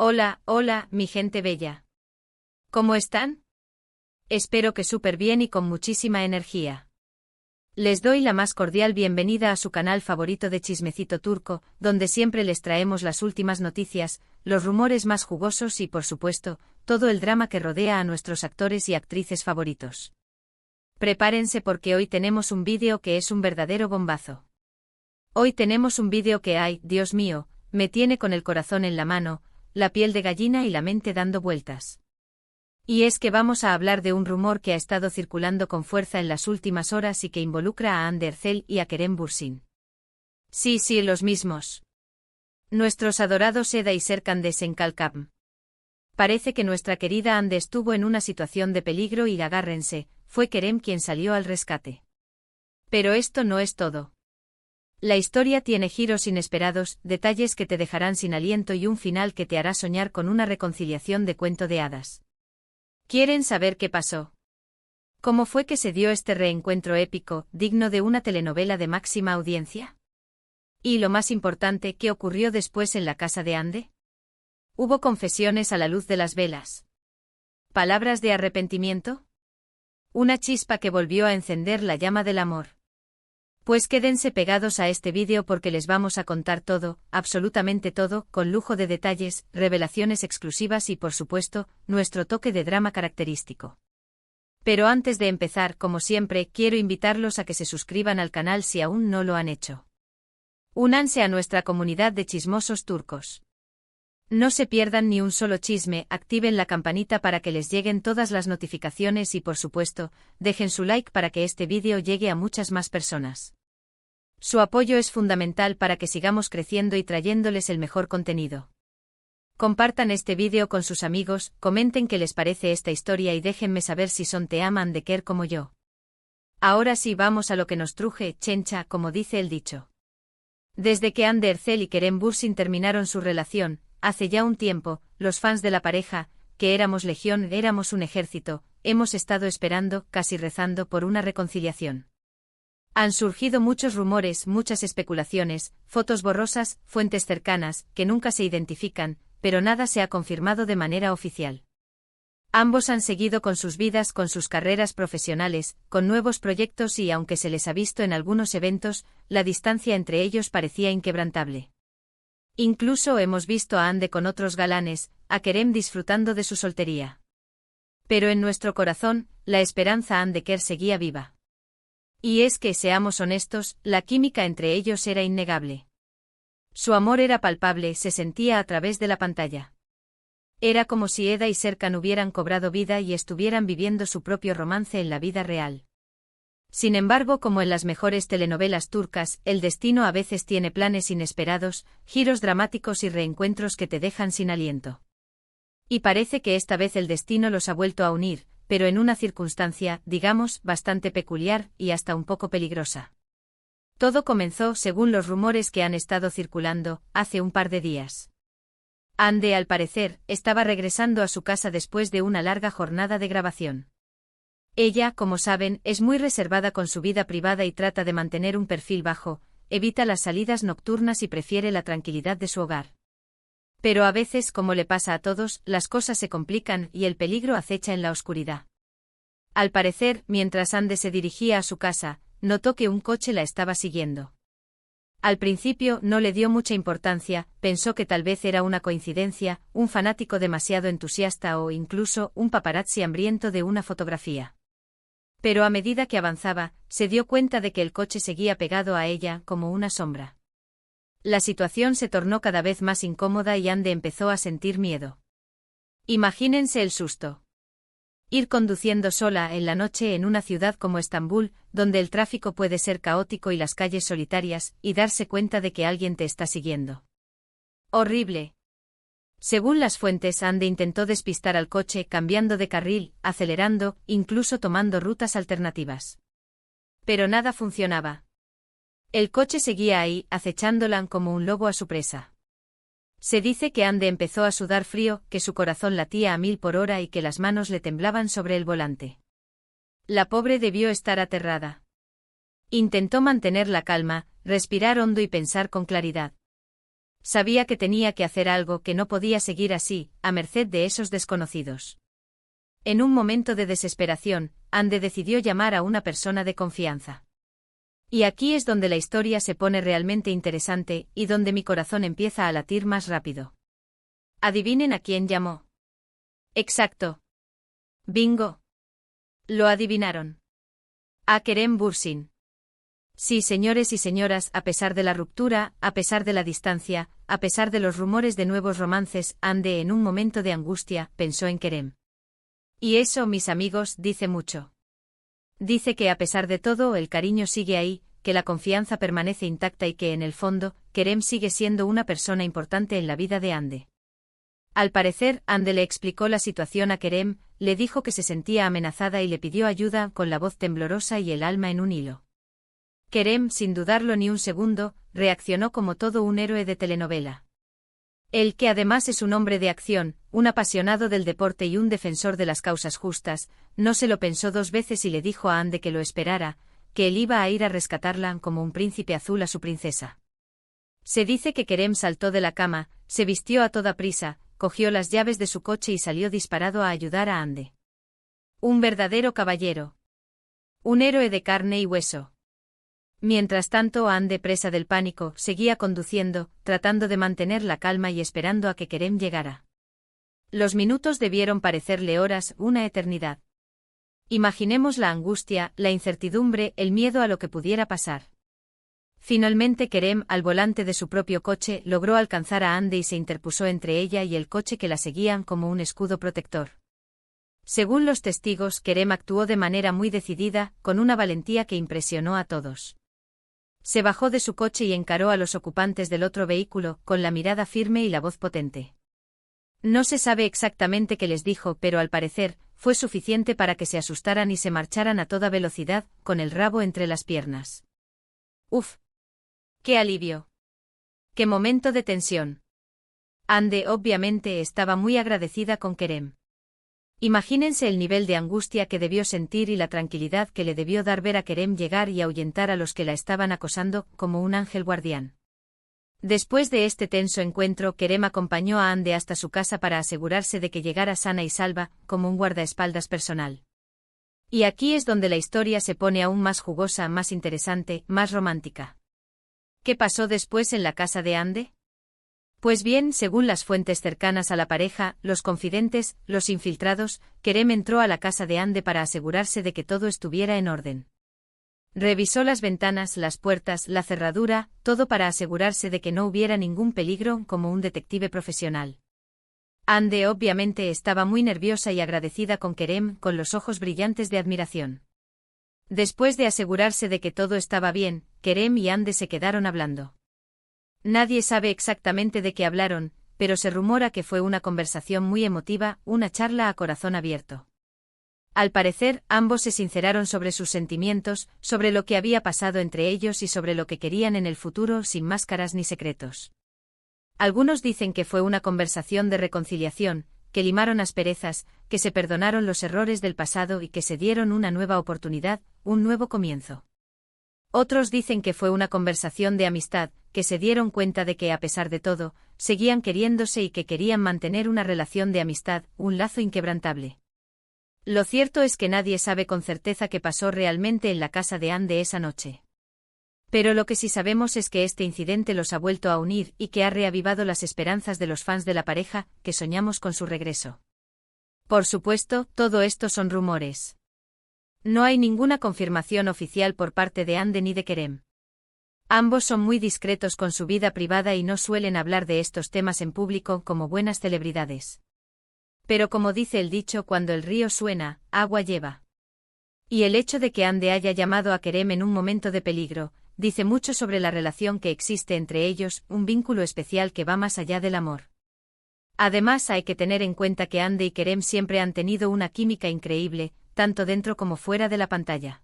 Hola, hola, mi gente bella. ¿Cómo están? Espero que súper bien y con muchísima energía. Les doy la más cordial bienvenida a su canal favorito de Chismecito Turco, donde siempre les traemos las últimas noticias, los rumores más jugosos y, por supuesto, todo el drama que rodea a nuestros actores y actrices favoritos. Prepárense porque hoy tenemos un vídeo que es un verdadero bombazo. Hoy tenemos un vídeo que, ay, Dios mío, me tiene con el corazón en la mano, la piel de gallina y la mente dando vueltas. Y es que vamos a hablar de un rumor que ha estado circulando con fuerza en las últimas horas y que involucra a Hande Erçel y a Kerem Bürsin. Sí, los mismos. Nuestros adorados Eda y Serkan Desenkalkam. Parece que nuestra querida Hande estuvo en una situación de peligro y agárrense, fue Kerem quien salió al rescate. Pero esto no es todo. La historia tiene giros inesperados, detalles que te dejarán sin aliento y un final que te hará soñar con una reconciliación de cuento de hadas. ¿Quieren saber qué pasó? ¿Cómo fue que se dio este reencuentro épico, digno de una telenovela de máxima audiencia? Y lo más importante, ¿qué ocurrió después en la casa de Hande? ¿Hubo confesiones a la luz de las velas? ¿Palabras de arrepentimiento? ¿Una chispa que volvió a encender la llama del amor? Pues quédense pegados a este vídeo porque les vamos a contar todo, absolutamente todo, con lujo de detalles, revelaciones exclusivas y por supuesto, nuestro toque de drama característico. Pero antes de empezar, como siempre, quiero invitarlos a que se suscriban al canal si aún no lo han hecho. Únanse a nuestra comunidad de chismosos turcos. No se pierdan ni un solo chisme, activen la campanita para que les lleguen todas las notificaciones y por supuesto, dejen su like para que este vídeo llegue a muchas más personas. Su apoyo es fundamental para que sigamos creciendo y trayéndoles el mejor contenido. Compartan este vídeo con sus amigos, comenten qué les parece esta historia y déjenme saber si son team Andeker como yo. Ahora sí vamos a lo que nos truje, chencha, como dice el dicho. Desde que Hande Erçel y Kerem Bürsin terminaron su relación, hace ya un tiempo, los fans de la pareja, que éramos legión, éramos un ejército, hemos estado esperando, casi rezando por una reconciliación. Han surgido muchos rumores, muchas especulaciones, fotos borrosas, fuentes cercanas, que nunca se identifican, pero nada se ha confirmado de manera oficial. Ambos han seguido con sus vidas, con sus carreras profesionales, con nuevos proyectos y aunque se les ha visto en algunos eventos, la distancia entre ellos parecía inquebrantable. Incluso hemos visto a Hande con otros galanes, a Kerem disfrutando de su soltería. Pero en nuestro corazón, la esperanza Andeker seguía viva. Y es que, seamos honestos, la química entre ellos era innegable. Su amor era palpable, se sentía a través de la pantalla. Era como si Eda y Serkan hubieran cobrado vida y estuvieran viviendo su propio romance en la vida real. Sin embargo, como en las mejores telenovelas turcas, el destino a veces tiene planes inesperados, giros dramáticos y reencuentros que te dejan sin aliento. Y parece que esta vez el destino los ha vuelto a unir, pero en una circunstancia, digamos, bastante peculiar y hasta un poco peligrosa. Todo comenzó, según los rumores que han estado circulando, hace un par de días. Hande, al parecer, estaba regresando a su casa después de una larga jornada de grabación. Ella, como saben, es muy reservada con su vida privada y trata de mantener un perfil bajo, evita las salidas nocturnas y prefiere la tranquilidad de su hogar. Pero a veces, como le pasa a todos, las cosas se complican y el peligro acecha en la oscuridad. Al parecer, mientras Hande se dirigía a su casa, notó que un coche la estaba siguiendo. Al principio no le dio mucha importancia, pensó que tal vez era una coincidencia, un fanático demasiado entusiasta o incluso un paparazzi hambriento de una fotografía. Pero a medida que avanzaba, se dio cuenta de que el coche seguía pegado a ella como una sombra. La situación se tornó cada vez más incómoda y Hande empezó a sentir miedo. Imagínense el susto. Ir conduciendo sola en la noche en una ciudad como Estambul, donde el tráfico puede ser caótico y las calles solitarias, y darse cuenta de que alguien te está siguiendo. Horrible. Según las fuentes, Hande intentó despistar al coche cambiando de carril, acelerando, incluso tomando rutas alternativas. Pero nada funcionaba. El coche seguía ahí, acechándola como un lobo a su presa. Se dice que Hande empezó a sudar frío, que su corazón latía a 1000 por hora y que las manos le temblaban sobre el volante. La pobre debió estar aterrada. Intentó mantener la calma, respirar hondo y pensar con claridad. Sabía que tenía que hacer algo, que no podía seguir así, a merced de esos desconocidos. En un momento de desesperación, Ande decidió llamar a una persona de confianza. Y aquí es donde la historia se pone realmente interesante, y donde mi corazón empieza a latir más rápido. ¿Adivinen a quién llamó? Exacto. Bingo. Lo adivinaron. A Kerem Bürsin. Sí, señores y señoras, a pesar de la ruptura, a pesar de la distancia, a pesar de los rumores de nuevos romances, Ande en un momento de angustia pensó en Kerem. Y eso, mis amigos, dice mucho. Dice que a pesar de todo el cariño sigue ahí, que la confianza permanece intacta y que en el fondo, Kerem sigue siendo una persona importante en la vida de Ande. Al parecer, Ande le explicó la situación a Kerem, le dijo que se sentía amenazada y le pidió ayuda con la voz temblorosa y el alma en un hilo. Kerem, sin dudarlo ni un segundo, reaccionó como todo un héroe de telenovela. Él, que además es un hombre de acción, un apasionado del deporte y un defensor de las causas justas, no se lo pensó dos veces y le dijo a Ande que lo esperara, que él iba a ir a rescatarla como un príncipe azul a su princesa. Se dice que Kerem saltó de la cama, se vistió a toda prisa, cogió las llaves de su coche y salió disparado a ayudar a Ande. Un verdadero caballero. Un héroe de carne y hueso. Mientras tanto, Ande, presa del pánico, seguía conduciendo, tratando de mantener la calma y esperando a que Kerem llegara. Los minutos debieron parecerle horas, una eternidad. Imaginemos la angustia, la incertidumbre, el miedo a lo que pudiera pasar. Finalmente Kerem, al volante de su propio coche, logró alcanzar a Ande y se interpuso entre ella y el coche que la seguían como un escudo protector. Según los testigos, Kerem actuó de manera muy decidida, con una valentía que impresionó a todos. Se bajó de su coche y encaró a los ocupantes del otro vehículo, con la mirada firme y la voz potente. No se sabe exactamente qué les dijo, pero al parecer, fue suficiente para que se asustaran y se marcharan a toda velocidad, con el rabo entre las piernas. ¡Uf! ¡Qué alivio! ¡Qué momento de tensión! Ande obviamente estaba muy agradecida con Kerem. Imagínense el nivel de angustia que debió sentir y la tranquilidad que le debió dar ver a Kerem llegar y ahuyentar a los que la estaban acosando, como un ángel guardián. Después de este tenso encuentro, Kerem acompañó a Ande hasta su casa para asegurarse de que llegara sana y salva, como un guardaespaldas personal. Y aquí es donde la historia se pone aún más jugosa, más interesante, más romántica. ¿Qué pasó después en la casa de Ande? Pues bien, según las fuentes cercanas a la pareja, los confidentes, los infiltrados, Kerem entró a la casa de Ande para asegurarse de que todo estuviera en orden. Revisó las ventanas, las puertas, la cerradura, todo para asegurarse de que no hubiera ningún peligro, como un detective profesional. Ande obviamente estaba muy nerviosa y agradecida con Kerem, con los ojos brillantes de admiración. Después de asegurarse de que todo estaba bien, Kerem y Ande se quedaron hablando. Nadie sabe exactamente de qué hablaron, pero se rumora que fue una conversación muy emotiva, una charla a corazón abierto. Al parecer, ambos se sinceraron sobre sus sentimientos, sobre lo que había pasado entre ellos y sobre lo que querían en el futuro sin máscaras ni secretos. Algunos dicen que fue una conversación de reconciliación, que limaron asperezas, que se perdonaron los errores del pasado y que se dieron una nueva oportunidad, un nuevo comienzo. Otros dicen que fue una conversación de amistad, que se dieron cuenta de que a pesar de todo, seguían queriéndose y que querían mantener una relación de amistad, un lazo inquebrantable. Lo cierto es que nadie sabe con certeza qué pasó realmente en la casa de Ande esa noche. Pero lo que sí sabemos es que este incidente los ha vuelto a unir y que ha reavivado las esperanzas de los fans de la pareja, que soñamos con su regreso. Por supuesto, todo esto son rumores. No hay ninguna confirmación oficial por parte de Ande ni de Kerem. Ambos son muy discretos con su vida privada y no suelen hablar de estos temas en público como buenas celebridades. Pero como dice el dicho, cuando el río suena, agua lleva. Y el hecho de que Ande haya llamado a Kerem en un momento de peligro, dice mucho sobre la relación que existe entre ellos, un vínculo especial que va más allá del amor. Además hay que tener en cuenta que Ande y Kerem siempre han tenido una química increíble, tanto dentro como fuera de la pantalla.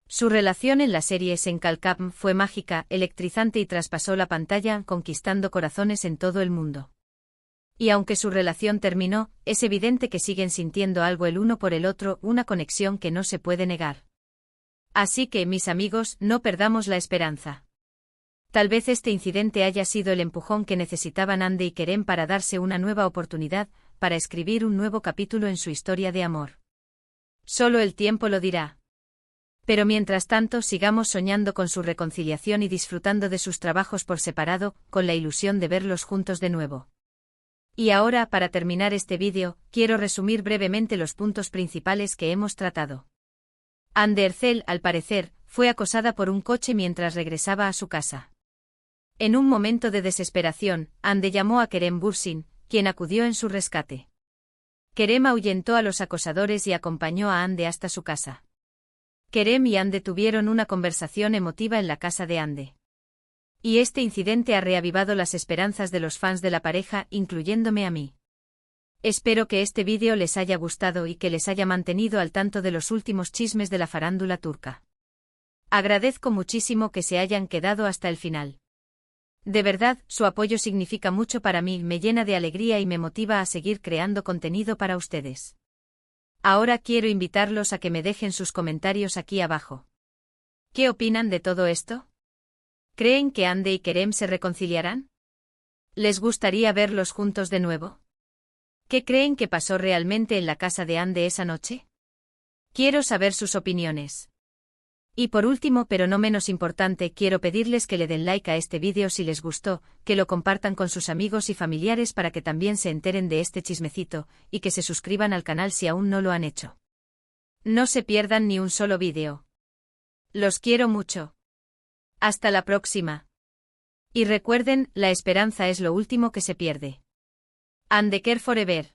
Su relación en la serie Senkalkam fue mágica, electrizante y traspasó la pantalla, conquistando corazones en todo el mundo. Y aunque su relación terminó, es evidente que siguen sintiendo algo el uno por el otro, una conexión que no se puede negar. Así que, mis amigos, no perdamos la esperanza. Tal vez este incidente haya sido el empujón que necesitaban Ande y Kerem para darse una nueva oportunidad, para escribir un nuevo capítulo en su historia de amor. Solo el tiempo lo dirá. Pero mientras tanto sigamos soñando con su reconciliación y disfrutando de sus trabajos por separado, con la ilusión de verlos juntos de nuevo. Y ahora, para terminar este vídeo, quiero resumir brevemente los puntos principales que hemos tratado. Hande Erçel, al parecer, fue acosada por un coche mientras regresaba a su casa. En un momento de desesperación, Hande llamó a Kerem Bürsin, quien acudió en su rescate. Kerem ahuyentó a los acosadores y acompañó a Hande hasta su casa. Kerem y Hande tuvieron una conversación emotiva en la casa de Hande. Y este incidente ha reavivado las esperanzas de los fans de la pareja, incluyéndome a mí. Espero que este vídeo les haya gustado y que les haya mantenido al tanto de los últimos chismes de la farándula turca. Agradezco muchísimo que se hayan quedado hasta el final. De verdad, su apoyo significa mucho para mí, me llena de alegría y me motiva a seguir creando contenido para ustedes. Ahora quiero invitarlos a que me dejen sus comentarios aquí abajo. ¿Qué opinan de todo esto? ¿Creen que Hande y Kerem se reconciliarán? ¿Les gustaría verlos juntos de nuevo? ¿Qué creen que pasó realmente en la casa de Hande esa noche? Quiero saber sus opiniones. Y por último, pero no menos importante, quiero pedirles que le den like a este vídeo si les gustó, que lo compartan con sus amigos y familiares para que también se enteren de este chismecito, y que se suscriban al canal si aún no lo han hecho. No se pierdan ni un solo vídeo. Los quiero mucho. Hasta la próxima. Y recuerden, la esperanza es lo último que se pierde. And the care forever.